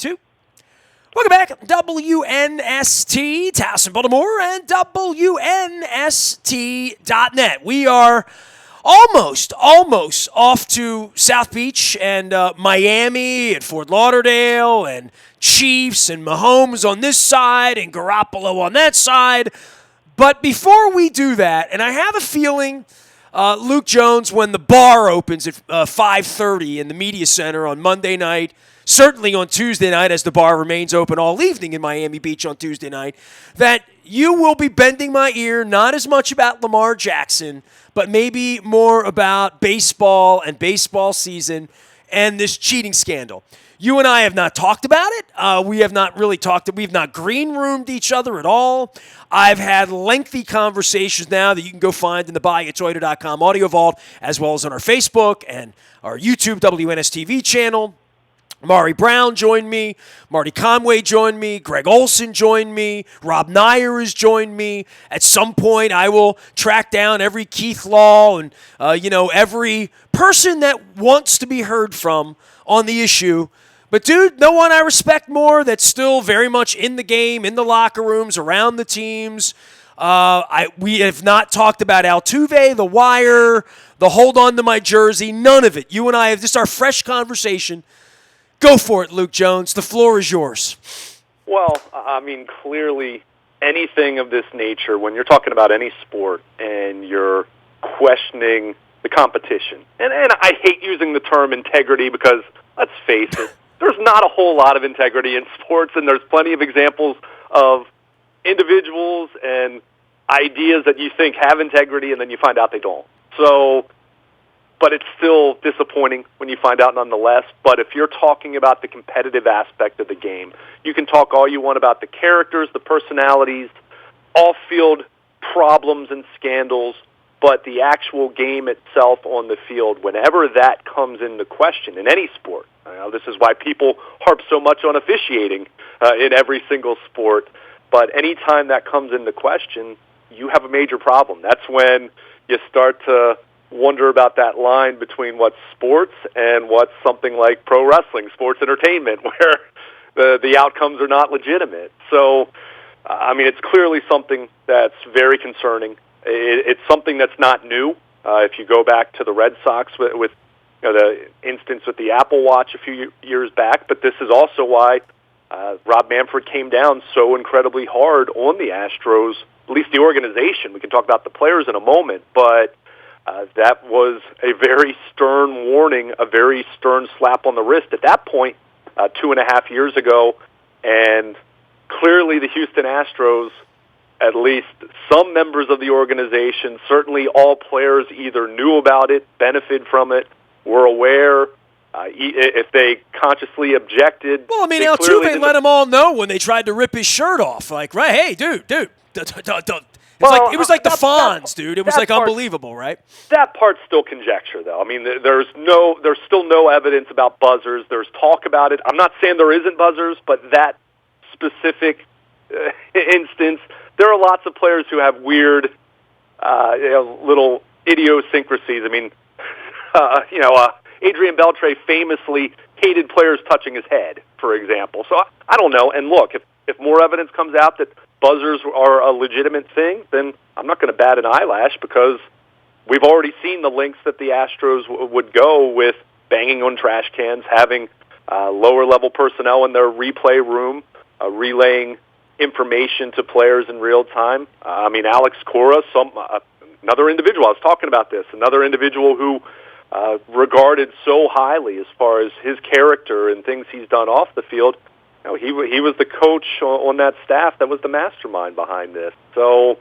2. Welcome back, WNST, Towson, Baltimore, and WNST.net. We are almost off to South Beach and Miami and Fort Lauderdale and Chiefs and Mahomes on this side and Garoppolo on that side. But before we do that, and I have a feeling, Luke Jones, when the bar opens at 5:30 in the Media Center on Monday night, certainly on Tuesday night, as the bar remains open all evening in Miami Beach on Tuesday night, that you will be bending my ear not as much about Lamar Jackson, but maybe more about baseball and baseball season and this cheating scandal. You and I have not talked about it. We have not really talked. We've not green-roomed each other at all. I've had lengthy conversations now that you can go find in the buyatoyota.com audio vault, as well as on our Facebook and our YouTube WNSTV channel. Mari Brown joined me. Marty Conway joined me. Greg Olson joined me. Rob Nyer has joined me. At some point, I will track down every Keith Law and, every person that wants to be heard from on the issue. But, dude, no one I respect more that's still very much in the game, in the locker rooms, around the teams. We have not talked about Altuve, The Wire, the hold on to my jersey, none of it. You and I have just our fresh conversation. Go for it, Luke Jones. The floor is yours. Well, I mean, clearly anything of this nature, when you're talking about any sport and you're questioning the competition, and I hate using the term integrity because, let's face it, there's not a whole lot of integrity in sports, and there's plenty of examples of individuals and ideas that you think have integrity, and then you find out they don't. So, but it's still disappointing when you find out nonetheless. But if you're talking about the competitive aspect of the game, you can talk all you want about the characters, the personalities, off-field problems and scandals, but the actual game itself on the field, whenever that comes into question in any sport, this is why people harp so much on officiating in every single sport, but anytime that comes into question, you have a major problem. That's when you start to wonder about that line between what's sports and what's something like pro wrestling, sports entertainment, where the outcomes are not legitimate. So, I mean, it's clearly something that's very concerning. It's something that's not new. If you go back to the Red Sox with the instance with the Apple Watch a few years back, but this is also why Rob Manfred came down so incredibly hard on the Astros, at least the organization. We can talk about the players in a moment, but that was a very stern warning, a very stern slap on the wrist at that point 2.5 years ago. And clearly the Houston Astros, at least some members of the organization, certainly all players either knew about it, benefited from it, were aware. If they consciously objected. Well, I mean, Altuve let them all know when they tried to rip his shirt off. Like, right, hey, dude. It was like the Fonz, dude. It was like unbelievable, right? That part's still conjecture, though. I mean, there's still no evidence about buzzers. There's talk about it. I'm not saying there isn't buzzers, but that specific instance, there are lots of players who have weird, little idiosyncrasies. I mean, Adrian Beltre famously hated players touching his head, for example. So I don't know. And look, if more evidence comes out that buzzers are a legitimate thing, then I'm not going to bat an eyelash because we've already seen the links that the Astros would go with banging on trash cans, having lower-level personnel in their replay room, relaying information to players in real time. I mean, Alex Cora, another individual, I was talking about this, another individual who regarded so highly as far as his character and things he's done off the field. He was the coach on that staff that was the mastermind behind this. So,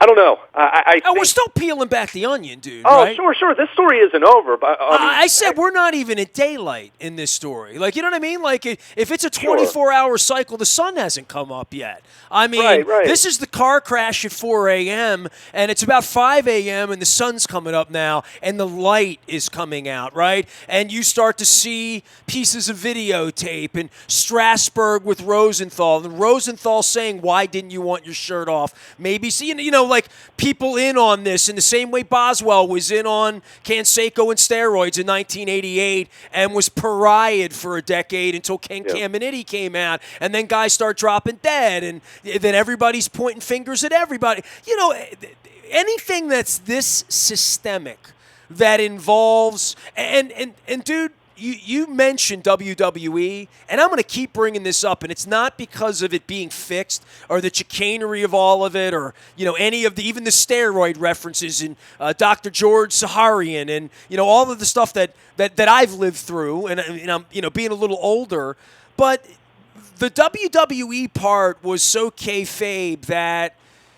I don't know. I think we're still peeling back the onion, dude. Oh, right? Sure. This story isn't over. But I said we're not even at daylight in this story. Like, you know what I mean? Like, if it's a 24-hour cycle, the sun hasn't come up yet. I mean, right. This is the car crash at 4 a.m., and it's about 5 a.m., and the sun's coming up now, and the light is coming out, right? And you start to see pieces of videotape, and Strasburg with Rosenthal, and Rosenthal saying, why didn't you want your shirt off? Maybe, see, like people in on this in the same way Boswell was in on Canseco and steroids in 1988 and was pariahed for a decade until Ken Caminiti came out, and then guys start dropping dead, and then everybody's pointing fingers at everybody. You know, anything that's this systemic that involves and dude, you mentioned WWE, and I'm going to keep bringing this up, and it's not because of it being fixed or the chicanery of all of it, or any of even the steroid references in Dr. George Saharian, and all of the stuff that I've lived through, and I'm being a little older, but the WWE part was so kayfabe that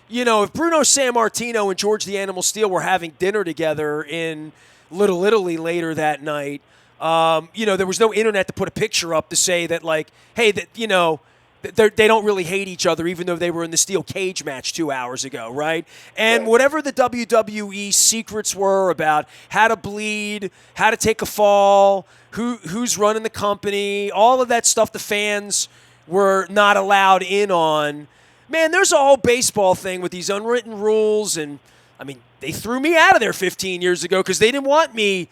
if Bruno Sammartino and George the Animal Steele were having dinner together in Little Italy later that night. There was no internet to put a picture up to say that, like, hey, that they don't really hate each other, even though they were in the steel cage match 2 hours ago, right? And whatever the WWE secrets were about how to bleed, how to take a fall, who's running the company, all of that stuff the fans were not allowed in on. Man, there's a whole baseball thing with these unwritten rules, and I mean, they threw me out of there 15 years ago because they didn't want me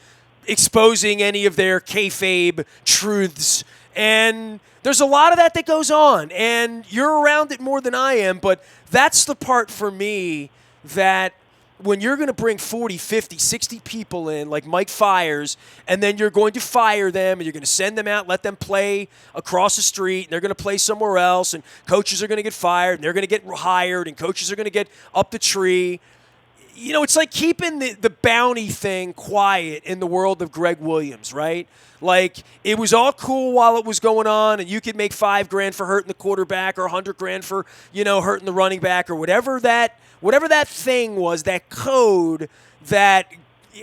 exposing any of their kayfabe truths. And there's a lot of that goes on, and you're around it more than I am, but that's the part for me that when you're going to bring 40, 50, 60 people in, like Mike Fires, and then you're going to fire them, and you're going to send them out, let them play across the street, and they're going to play somewhere else, and coaches are going to get fired, and they're going to get hired, and coaches are going to get up the tree. It's like keeping the bounty thing quiet in the world of Greg Williams, right? Like, it was all cool while it was going on, and you could make $5,000 for hurting the quarterback or $100,000 for, hurting the running back or whatever that thing was, that code that.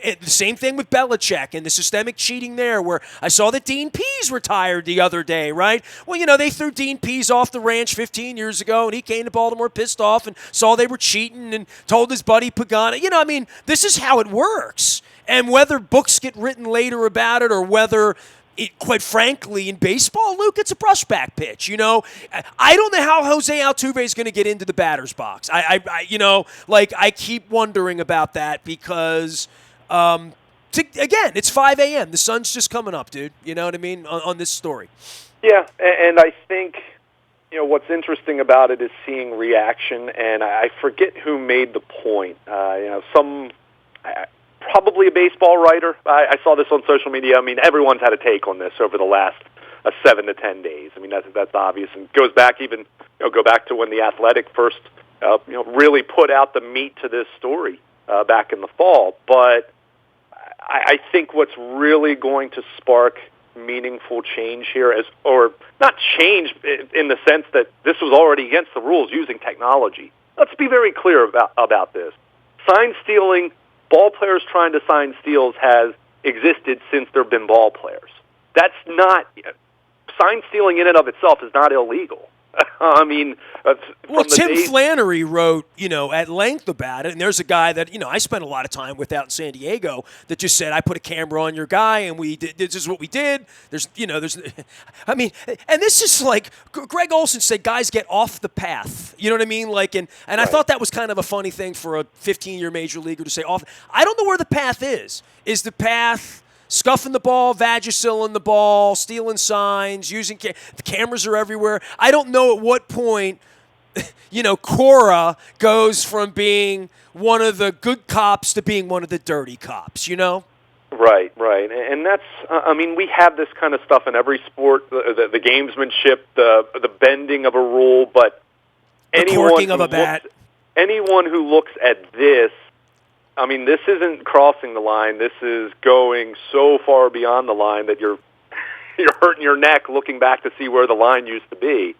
The same thing with Belichick and the systemic cheating there, where I saw that Dean Pease retired the other day, right? Well, they threw Dean Pease off the ranch 15 years ago, and he came to Baltimore pissed off and saw they were cheating and told his buddy Pagano. This is how it works. And whether books get written later about it or whether quite frankly, in baseball, Luke, it's a brushback pitch. I don't know how Jose Altuve is going to get into the batter's box. I keep wondering about that because – again, it's 5 a.m. The sun's just coming up, dude. You know what I mean, on this story. Yeah, and I think, what's interesting about it is seeing reaction, and I forget who made the point. Probably a baseball writer. I saw this on social media. I mean, everyone's had a take on this over the last 7 to 10 days. I mean, that's obvious, and goes back even, go back to when The Athletic first, really put out the meat to this story back in the fall. But I think what's really going to spark meaningful change here or not change in the sense that this was already against the rules using technology. Let's be very clear about this. Sign stealing, ball players trying to sign steals has existed since there have been ball players. That's not, sign stealing in and of itself is not illegal. I mean, Tim Flannery wrote, at length about it, and there's a guy that, I spent a lot of time with out in San Diego that just said, I put a camera on your guy, and we did, this is what we did. I mean, and this is like, Greg Olson said, guys get off the path. You know what I mean? Like, and right. I thought that was kind of a funny thing for a 15-year major leaguer to say off. I don't know where the path is. Is the path scuffing the ball, Vagisil-ing the ball, stealing signs, using the cameras are everywhere. I don't know at what point, Cora goes from being one of the good cops to being one of the dirty cops, Right. And that's, we have this kind of stuff in every sport, the gamesmanship, the bending of a rule, but the corking of a bat. Anyone who looks at this, this isn't crossing the line. This is going so far beyond the line that you're hurting your neck looking back to see where the line used to be.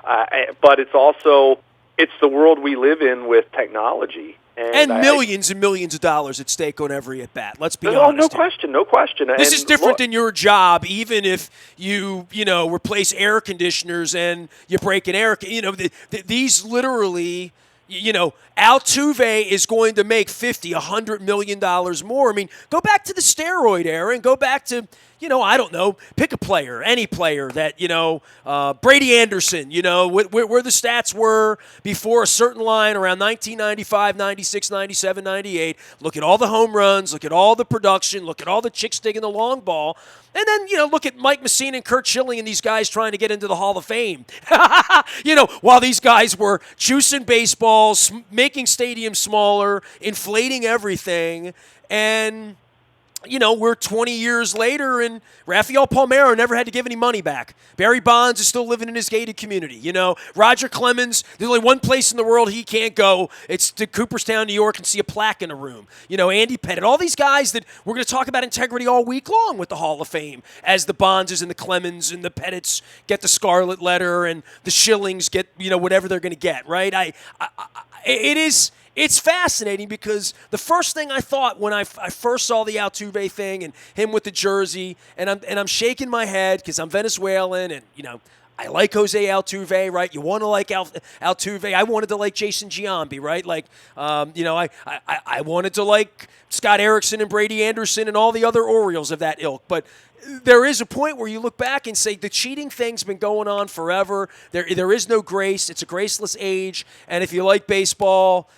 But it's the world we live in with technology. And millions and millions of dollars at stake on every at-bat. Let's be honest. No question. This is different than your job, even if you replace air conditioners and you break an air. These literally... Altuve is going to make $50, $100 million more. I mean, go back to the steroid era and go back to, I don't know, pick a player, any player that, Brady Anderson, where the stats were before a certain line around 1995, 96, 97, 98. Look at all the home runs, look at all the production, look at all the chicks digging the long ball. And then, look at Mike Messina and Kurt Schilling and these guys trying to get into the Hall of Fame. While these guys were juicing baseballs, making stadiums smaller, inflating everything. And we're 20 years later, and Rafael Palmeiro never had to give any money back. Barry Bonds is still living in his gated community. Roger Clemens, there's only one place in the world he can't go. It's to Cooperstown, New York, and see a plaque in a room. Andy Pettitte, all these guys that we're going to talk about integrity all week long with the Hall of Fame, as the Bondses and the Clemens and the Pettittes get the Scarlet Letter, and the Schillings get, whatever they're going to get, right? It's fascinating because the first thing I thought when I first saw the Altuve thing and him with the jersey, and I'm shaking my head because I'm Venezuelan and, I like Jose Altuve, right? You want to like Altuve. I wanted to like Jason Giambi, right? Like, I wanted to like Scott Erickson and Brady Anderson and all the other Orioles of that ilk. But there is a point where you look back and say the cheating thing's been going on forever. There is no grace. It's a graceless age. And if you like baseball,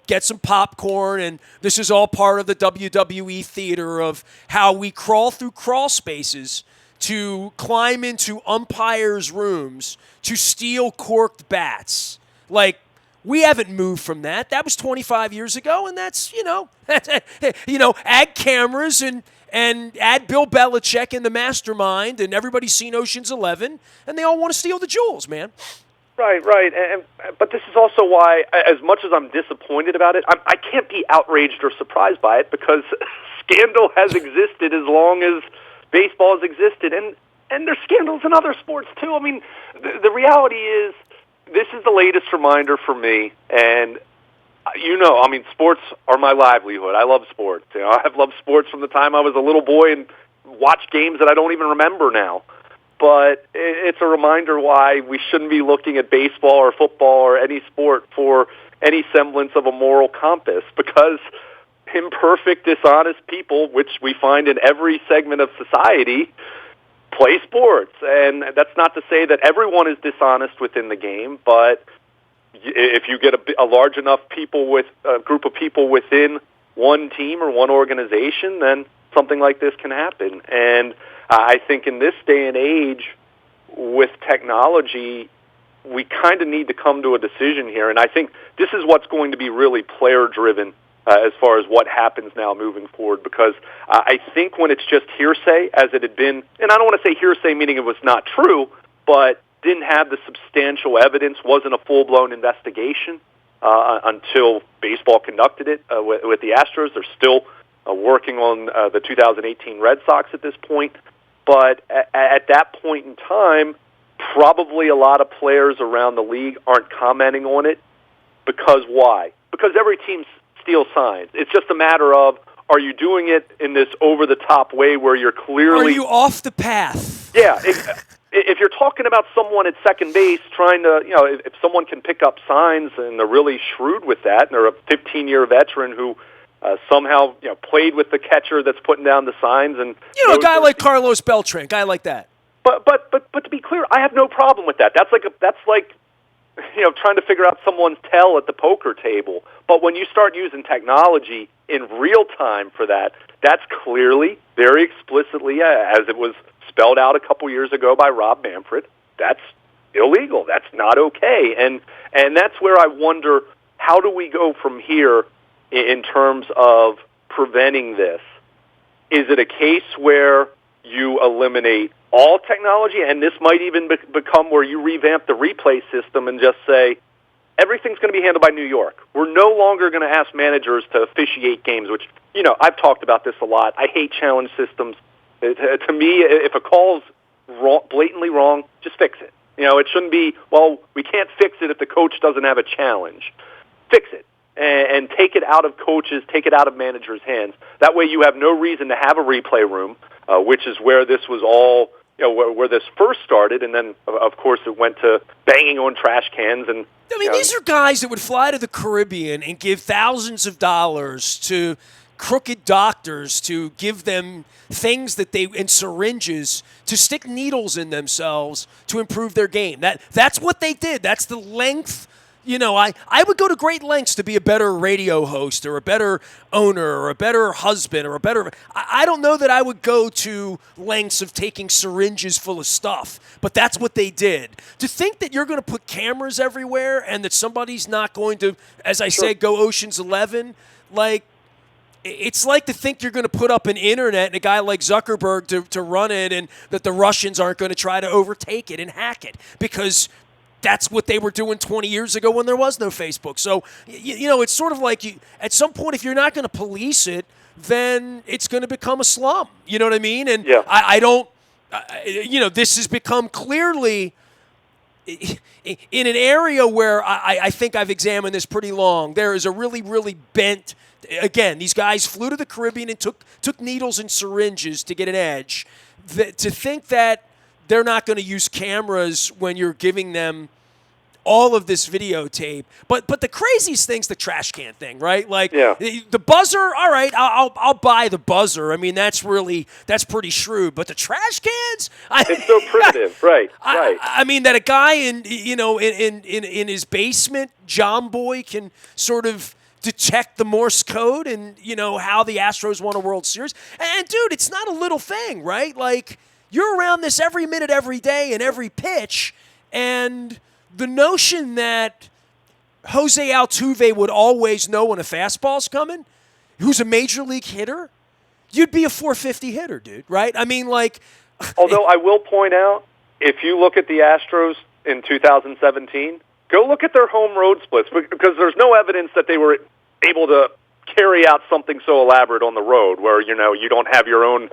get some popcorn, and this is all part of the WWE theater of how we crawl through crawl spaces to climb into umpires' rooms to steal corked bats. Like, we haven't moved from that. That was 25 years ago, and that's, add cameras and add Bill Belichick in the mastermind, and everybody's seen Ocean's 11, and they all want to steal the jewels, man. Right. But this is also why, as much as I'm disappointed about it, I can't be outraged or surprised by it because scandal has existed as long as baseball has existed. And there's scandals in other sports, too. I mean, the reality is this is the latest reminder for me. And, sports are my livelihood. I love sports. I've loved sports from the time I was a little boy and watched games that I don't even remember now. But it's a reminder why we shouldn't be looking at baseball or football or any sport for any semblance of a moral compass, because imperfect, dishonest people, which we find in every segment of society, play sports. And that's not to say that everyone is dishonest within the game, but if you get a large enough group of people within one team or one organization, then something like this can happen. And I think in this day and age, with technology, we kind of need to come to a decision here. And I think this is what's going to be really player-driven as far as what happens now moving forward. Because I think when it's just hearsay, as it had been, and I don't want to say hearsay meaning it was not true, but didn't have the substantial evidence, wasn't a full-blown investigation until baseball conducted it with the Astros. They're still working on the 2018 Red Sox at this point. But at that point in time, probably a lot of players around the league aren't commenting on it. Because why? Because every team steals signs. It's just a matter of, are you doing it in this over-the-top way where you're clearly... Are you off the path? Yeah. If you're talking about someone at second base trying to, if someone can pick up signs and they're really shrewd with that, and they're a 15-year veteran who... somehow, played with the catcher that's putting down the signs, and a guy like Carlos Beltran, guy like that. But to be clear, I have no problem with that. That's like trying to figure out someone's tell at the poker table. But when you start using technology in real time for that, that's clearly, very explicitly, as it was spelled out a couple years ago by Rob Manfred, that's illegal. That's not okay. And that's where I wonder, how do we go from here in terms of preventing this? Is it a case where you eliminate all technology, and this might even become where you revamp the replay system and just say, everything's going to be handled by New York. We're no longer going to ask managers to officiate games, which, I've talked about this a lot. I hate challenge systems. To me, if a call's wrong, blatantly wrong, just fix it. It shouldn't be, well, we can't fix it if the coach doesn't have a challenge. Fix it. And take it out of coaches, take it out of managers' hands. That way you have no reason to have a replay room, which is where this was all, where this first started, and then, of course, it went to banging on trash cans. And these are guys that would fly to the Caribbean and give thousands of dollars to crooked doctors to give them things and syringes to stick needles in themselves to improve their game. That's what they did. That's the length. I would go to great lengths to be a better radio host or a better owner or a better husband or a better. I don't know that I would go to lengths of taking syringes full of stuff, but that's what they did. To think that you're going to put cameras everywhere and that somebody's not going to, as I say, go Ocean's 11, it's like to think you're going to put up an internet and a guy like Zuckerberg to run it and that the Russians aren't going to try to overtake it and hack it because that's what they were doing 20 years ago when there was no Facebook. So, it's sort of like at some point, if you're not going to police it, then it's going to become a slum. You know what I mean? And I don't, this has become clearly in an area where I think I've examined this pretty long. There is a really, really bent, again, these guys flew to the Caribbean and took needles and syringes to get an edge. To think that they're not going to use cameras when you're giving them all of this videotape. But the craziest thing's the trash can thing, right? The buzzer, all right, I'll buy the buzzer. I mean, that's pretty shrewd. But the trash cans? It's so primitive, right. I mean, that a guy in his basement, John Boy, can sort of detect the Morse code and, how the Astros won a World Series. And, dude, it's not a little thing, right? You're around this every minute, every day, and every pitch, and the notion that Jose Altuve would always know when a fastball's coming, who's a major league hitter, you'd be a 450 hitter, dude, right? I mean, Although I will point out, if you look at the Astros in 2017, go look at their home road splits, because there's no evidence that they were able to carry out something so elaborate on the road where, you don't have your own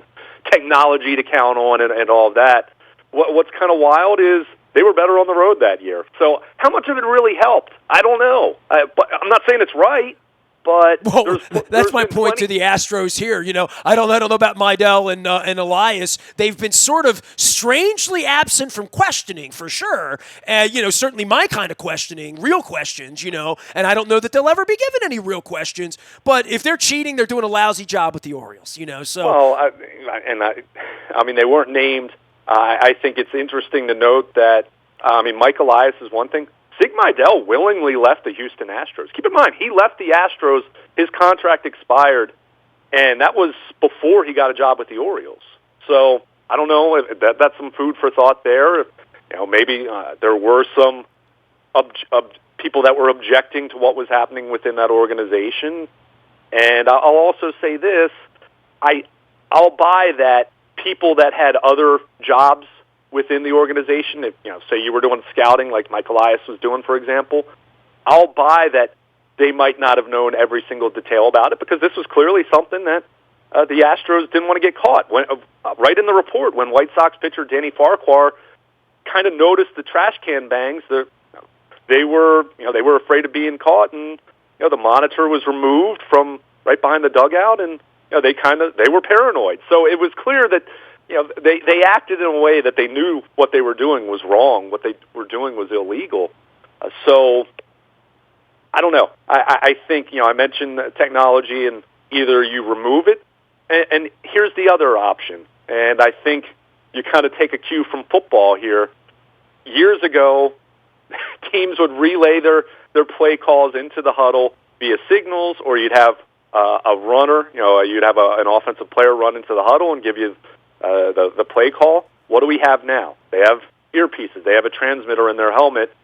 technology to count on and all of that. What's kind of wild is they were better on the road that year. So how much of it really helped? I don't know. But I'm not saying it's right, but that's my point to the Astros here. I don't know about Meidel and Elias. They've been sort of strangely absent from questioning for sure. Certainly my kind of questioning, real questions. And I don't know that they'll ever be given any real questions. But if they're cheating, they're doing a lousy job with the Orioles. So I mean, they weren't named. I think it's interesting to note that Mike Elias is one thing. Sig Meidel willingly left the Houston Astros. Keep in mind, he left the Astros, his contract expired, and that was before he got a job with the Orioles. So I don't know if that's some food for thought there. Maybe there were some people that were objecting to what was happening within that organization. And I'll also say this, I'll buy that people that had other jobs within the organization, if, say you were doing scouting like Mike Elias was doing, for example, I'll buy that they might not have known every single detail about it because this was clearly something that the Astros didn't want to get caught. Right in the report, when White Sox pitcher Danny Farquhar kind of noticed the trash can bangs, they were afraid of being caught, and the monitor was removed from right behind the dugout, and they were paranoid. So it was clear that they acted in a way that they knew what they were doing was wrong, what they were doing was illegal. So I don't know. I think I mentioned technology, and either you remove it, and here's the other option. And I think you kind of take a cue from football here. Years ago, teams would relay their play calls into the huddle via signals, or you'd have a runner, you'd have an offensive player run into the huddle and give you the play call. What do we have now? They have earpieces. They have a transmitter in their helmet.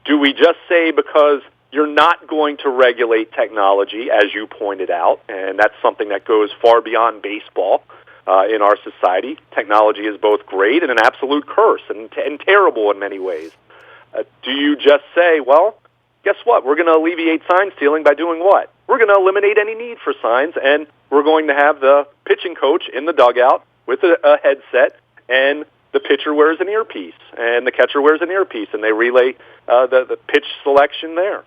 Do we just say because you're not going to regulate technology, as you pointed out, and that's something that goes far beyond baseball in our society. Technology is both great and an absolute curse and terrible in many ways. Do you just say, well, guess what? We're going to alleviate sign stealing by doing what? We're going to eliminate any need for signs, and we're going to have the pitching coach in the dugout with a headset, and the pitcher wears an earpiece, and the catcher wears an earpiece, and they relay the pitch selection there.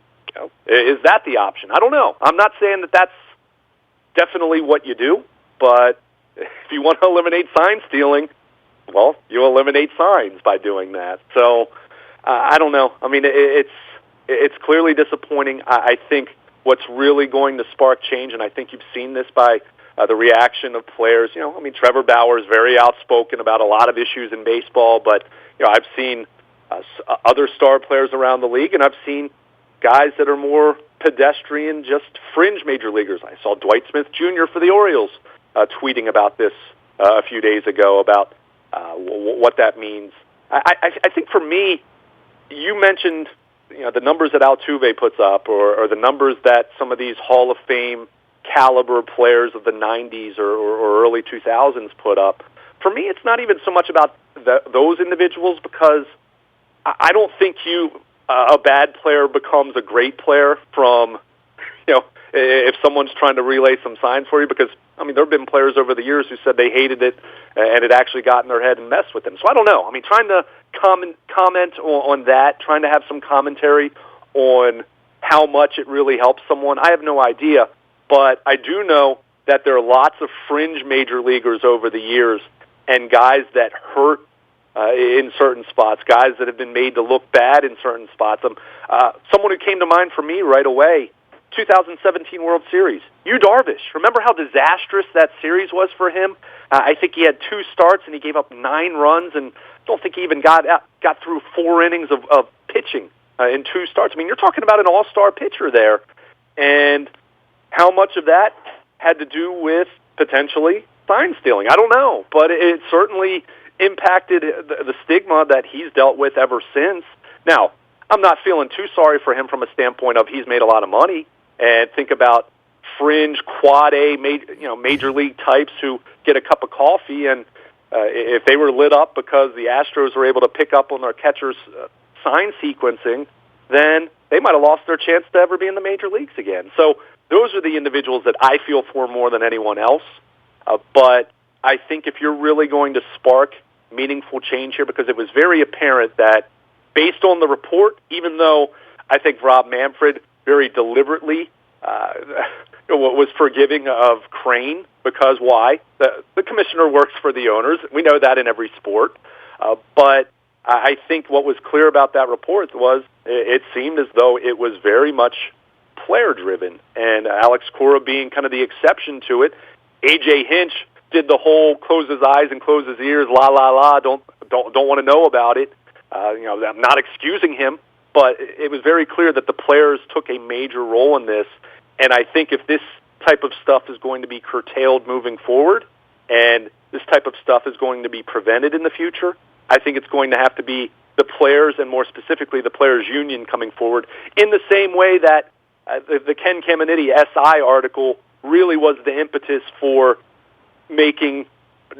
Is that the option? I don't know. I'm not saying that that's definitely what you do, but if you want to eliminate sign stealing, well, you eliminate signs by doing that. So I don't know. I mean, it's clearly disappointing. I think what's really going to spark change, and I think you've seen this by the reaction of players. Trevor Bauer is very outspoken about a lot of issues in baseball, but I've seen other star players around the league, and I've seen guys that are more pedestrian, just fringe major leaguers. I saw Dwight Smith Jr. for the Orioles tweeting about this a few days ago about what that means. I think for me, you mentioned the numbers that Altuve puts up, or the numbers that some of these Hall of Fame caliber players of the 90s or early 2000s put up. For me, it's not even so much about those individuals, because I don't think a bad player becomes a great player from, if someone's trying to relay some signs for you, because, there have been players over the years who said they hated it and it actually got in their head and messed with them. So I don't know. Trying to comment on that, trying to have some commentary on how much it really helps someone, I have no idea. But I do know that there are lots of fringe major leaguers over the years and guys that hurt in certain spots, guys that have been made to look bad in certain spots. Someone who came to mind for me right away, 2017 World Series, Yu Darvish. Remember how disastrous that series was for him? I think he had 2 starts and he gave up 9 runs, and I don't think he even got through 4 innings of pitching in 2 starts. You're talking about an all-star pitcher there, and how much of that had to do with potentially sign stealing? I don't know, but it certainly impacted the stigma that he's dealt with ever since. Now, I'm not feeling too sorry for him from a standpoint of he's made a lot of money, and think about fringe quad A major league types who get a cup of coffee, and if they were lit up because the Astros were able to pick up on their catcher's sign sequencing, then they might have lost their chance to ever be in the major leagues again. So those are the individuals that I feel for more than anyone else. But I think if you're really going to spark meaningful change here, because it was very apparent that based on the report, even though I think Rob Manfred very deliberately was forgiving of Crane, because why? The commissioner works for the owners. We know that in every sport. But I think what was clear about that report was it seemed as though it was very much player-driven, and Alex Cora being kind of the exception to it. A.J. Hinch did the whole close his eyes and close his ears, la la la, don't want to know about it. I'm not excusing him, but it was very clear that the players took a major role in this, and I think if this type of stuff is going to be curtailed moving forward, and this type of stuff is going to be prevented in the future, I think it's going to have to be the players, and more specifically the Players Union, coming forward in the same way that the Ken Caminiti SI article really was the impetus for making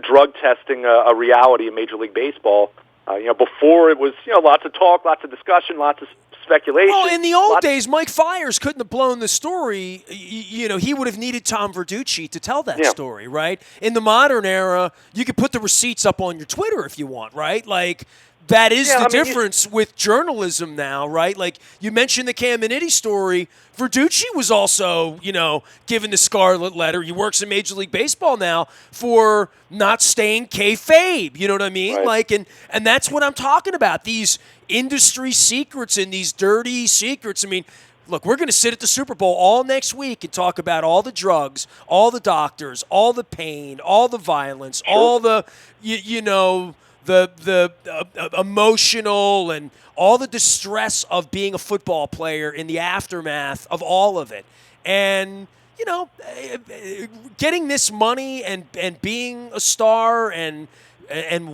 drug testing a reality in Major League Baseball. Before it was, lots of talk, lots of discussion, lots of speculation. Well, in the old days, Mike Fiers couldn't have blown the story. He would have needed Tom Verducci to tell that story, right? In the modern era, you could put the receipts up on your Twitter if you want, right? Like, that is the difference with journalism now, right? Like, you mentioned the Caminiti story. Verducci was also, given the scarlet letter. He works in Major League Baseball now for not staying kayfabe. You know what I mean? Right. Like, and that's what I'm talking about. These industry secrets and these dirty secrets. Look, we're going to sit at the Super Bowl all next week and talk about all the drugs, all the doctors, all the pain, all the violence, all the, the emotional and all the distress of being a football player in the aftermath of all of it. And, getting this money and being a star and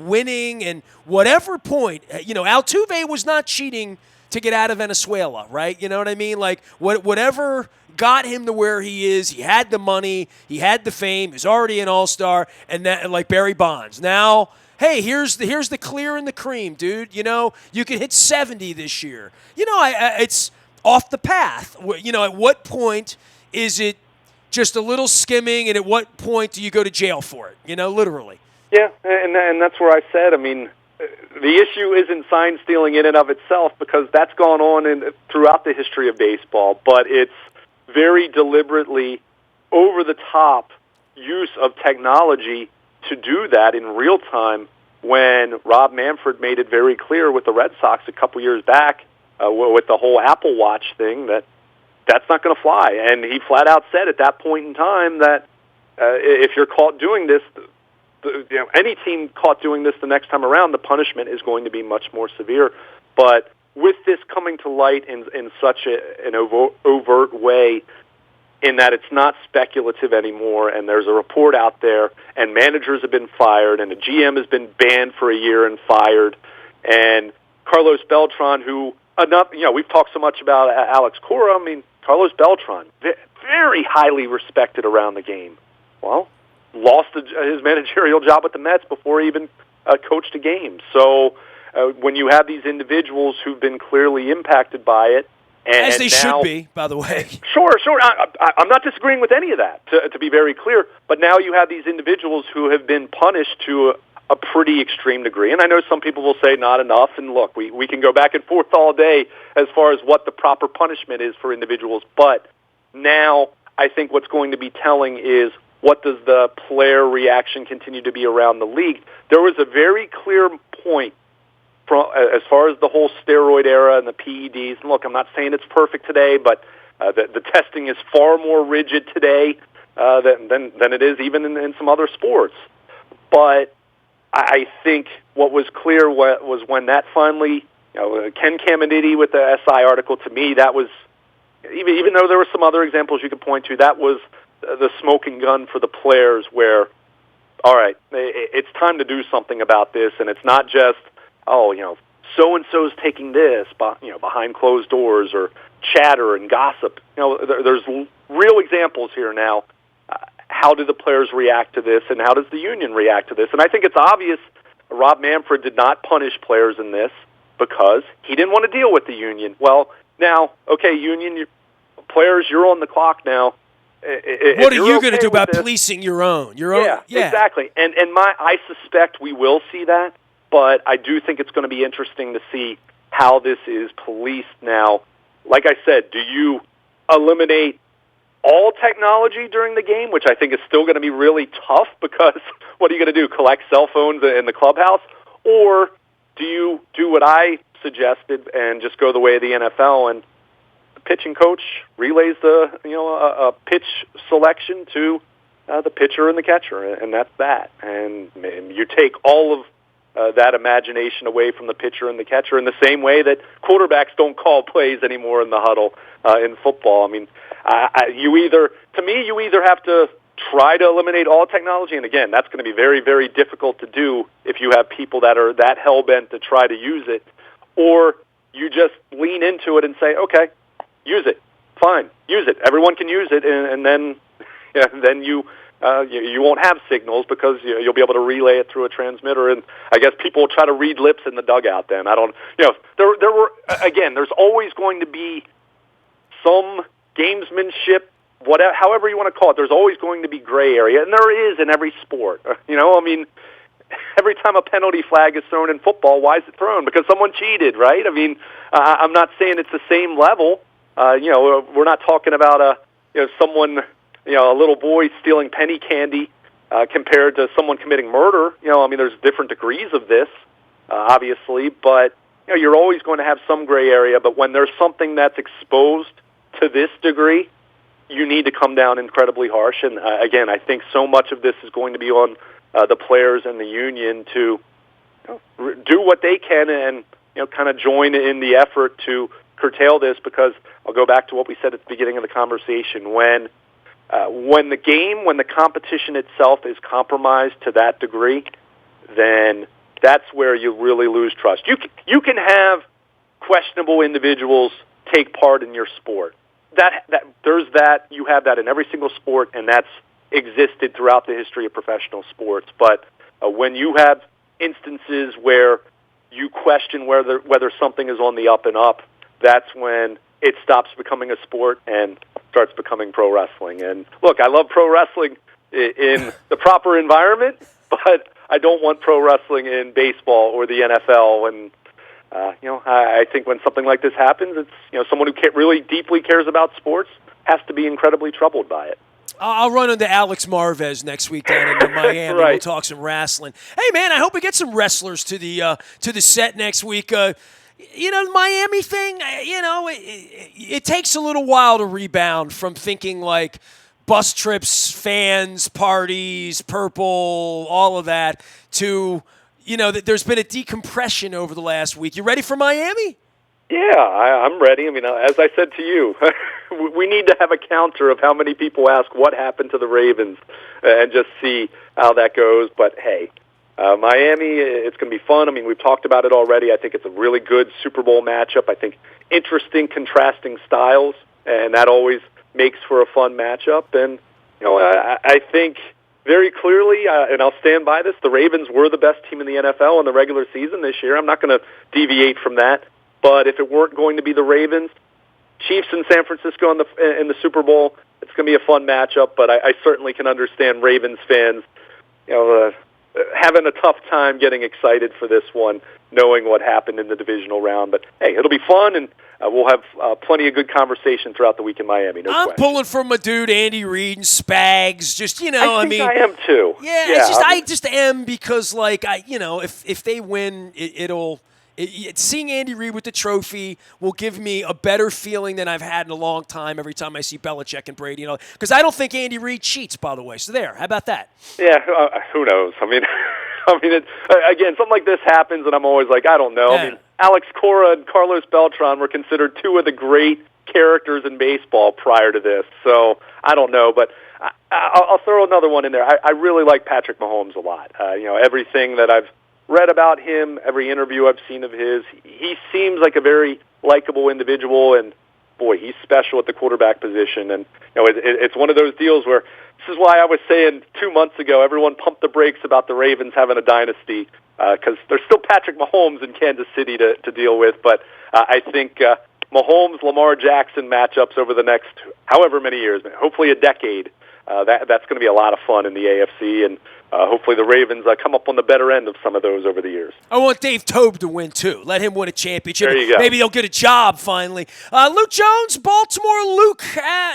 winning, and whatever point, Altuve was not cheating to get out of Venezuela, right? You know what I mean? Like, whatever got him to where he is, he had the money, he had the fame, he was already an all-star, and that, like Barry Bonds. Now, hey, here's the clear and the cream, dude. You can hit 70 this year. It's off the path. At what point is it just a little skimming, and at what point do you go to jail for it? Literally. Yeah, and that's where I said, the issue isn't sign stealing in and of itself, because that's gone on throughout the history of baseball, but it's very deliberately over-the-top use of technology to do that in real time, when Rob Manfred made it very clear with the Red Sox a couple years back with the whole Apple Watch thing that that's not going to fly. And he flat out said at that point in time that if you're caught doing this, any team caught doing this the next time around, the punishment is going to be much more severe. But with this coming to light in such an overt way, in that it's not speculative anymore, and there's a report out there, and managers have been fired, and a GM has been banned for a year and fired, and Carlos Beltran, who we've talked so much about Alex Cora. I mean, Carlos Beltran, very highly respected around the game. Well, lost his managerial job with the Mets before he even coached a game. So when you have these individuals who've been clearly impacted by it, as they should be, by the way. Sure. I'm not disagreeing with any of that, to be very clear. But now you have these individuals who have been punished to a pretty extreme degree. And I know some people will say not enough. And look, we can go back and forth all day as far as what the proper punishment is for individuals. But now I think what's going to be telling is, what does the player reaction continue to be around the league? There was a very clear point as far as the whole steroid era and the PEDs. And look, I'm not saying it's perfect today, but the testing is far more rigid today than it is even in some other sports. But I think what was clear was when that finally, Ken Caminiti with the SI article, to me, that was, even though there were some other examples you could point to, that was the smoking gun for the players where, all right, it's time to do something about this, and it's not just, so-and-so's taking this, behind closed doors, or chatter and gossip. There's real examples here now. How do the players react to this, and how does the union react to this? And I think it's obvious Rob Manfred did not punish players in this because he didn't want to deal with the union. Well, now, okay, union players, you're on the clock now. What are you going to do about policing your own? Yeah, exactly. And I suspect we will see that. But I do think it's going to be interesting to see how this is policed now. Like I said, do you eliminate all technology during the game, which I think is still going to be really tough because what are you going to do, collect cell phones in the clubhouse? Or do you do what I suggested and just go the way of the NFL and the pitching coach relays a pitch selection to the pitcher and the catcher, and that's that. And you take all of that imagination away from the pitcher and the catcher in the same way that quarterbacks don't call plays anymore in the huddle in football. I mean, you either have to try to eliminate all technology, and again, that's going to be very, very difficult to do if you have people that are that hell-bent to try to use it, or you just lean into it and say, okay, use it. Fine, use it. Everyone can use it, and then you won't have signals because you'll be able to relay it through a transmitter, and I guess people will try to read lips in the dugout then. There's always going to be some gamesmanship, however you want to call it. There's always going to be gray area, and there is in every sport. Every time a penalty flag is thrown in football, why is it thrown? Because someone cheated, right? I mean, I'm not saying it's the same level. We're not talking about someone, a little boy stealing penny candy compared to someone committing murder. There's different degrees of this, obviously, but you're always going to have some gray area. But when there's something that's exposed to this degree, you need to come down incredibly harsh. And again, I think so much of this is going to be on the players and the union to do what they can and kind of join in the effort to curtail this. Because I'll go back to what we said at the beginning of the conversation: when the competition itself is compromised to that degree, then that's where you really lose trust. You can have questionable individuals take part in your sport. You have that in every single sport, and that's existed throughout the history of professional sports. But when you have instances where you question whether something is on the up and up, that's when it stops becoming a sport and starts becoming pro wrestling. And look, I love pro wrestling in the proper environment, but I don't want pro wrestling in baseball or the NFL. And I think when something like this happens, it's someone who really deeply cares about sports has to be incredibly troubled by it. I'll run into Alex Marvez next week down in Miami. Right. We'll talk some wrestling. Hey, man, I hope we get some wrestlers to the set next week. the Miami thing, it takes a little while to rebound from thinking like bus trips, fans, parties, purple, all of that, to, that there's been a decompression over the last week. You ready for Miami? Yeah, I'm ready. I mean, as I said to you, we need to have a counter of how many people ask what happened to the Ravens and just see how that goes. But, hey, Miami, it's going to be fun. I mean, we've talked about it already. I think it's a really good Super Bowl matchup. I think interesting, contrasting styles, and that always makes for a fun matchup. And, I think very clearly, and I'll stand by this, the Ravens were the best team in the NFL in the regular season this year. I'm not going to deviate from that. But if it weren't going to be the Ravens, Chiefs in San Francisco in the Super Bowl, it's going to be a fun matchup. But I certainly can understand Ravens fans, having a tough time getting excited for this one, knowing what happened in the divisional round. But hey, it'll be fun, and we'll have plenty of good conversation throughout the week in Miami. I'm pulling for my dude Andy Reid and Spags. Just I am too. Yeah, it's just I just am because if they win, it'll. Seeing Andy Reid with the trophy will give me a better feeling than I've had in a long time every time I see Belichick and Brady. Because I don't think Andy Reid cheats, by the way. So there, how about that? Yeah, who knows? I mean, again, something like this happens, and I'm always like, I don't know. Yeah. I mean, Alex Cora and Carlos Beltran were considered two of the great characters in baseball prior to this. So I don't know, but I'll throw another one in there. I really like Patrick Mahomes a lot. Everything that I've read about him, every interview I've seen of his, he seems like a very likable individual, and boy, he's special at the quarterback position. And it's one of those deals where this is why I was saying 2 months ago, everyone pumped the brakes about the Ravens having a dynasty because there's still Patrick Mahomes in Kansas City to deal with. But I think Mahomes, Lamar Jackson matchups over the next however many years, hopefully a decade, that's going to be a lot of fun in the AFC, and hopefully the Ravens come up on the better end of some of those over the years. I want Dave Tobe to win, too. Let him win a championship. There you go. Maybe he'll get a job finally. Luke Jones, Baltimore. Luke,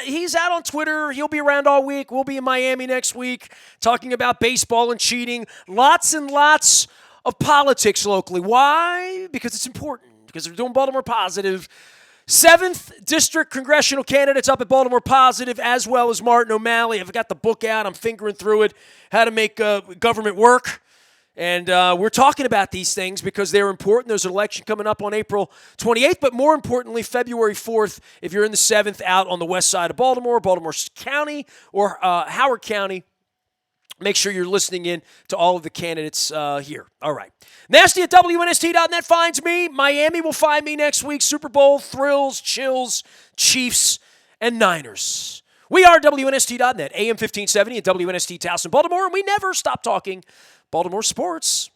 he's out on Twitter. He'll be around all week. We'll be in Miami next week talking about baseball and cheating. Lots and lots of politics locally. Why? Because it's important. Because we're doing Baltimore Positive. 7th District Congressional candidates up at Baltimore Positive, as well as Martin O'Malley. I've got the book out. I'm fingering through it, how to make government work. And we're talking about these things because they're important. There's an election coming up on April 28th, but more importantly, February 4th, if you're in the 7th out on the west side of Baltimore County, or Howard County. Make sure you're listening in to all of the candidates here. All right. Nasty at WNST.net finds me. Miami will find me next week. Super Bowl, thrills, chills, Chiefs, and Niners. We are WNST.net, AM 1570 at WNST Towson, Baltimore, and we never stop talking Baltimore sports.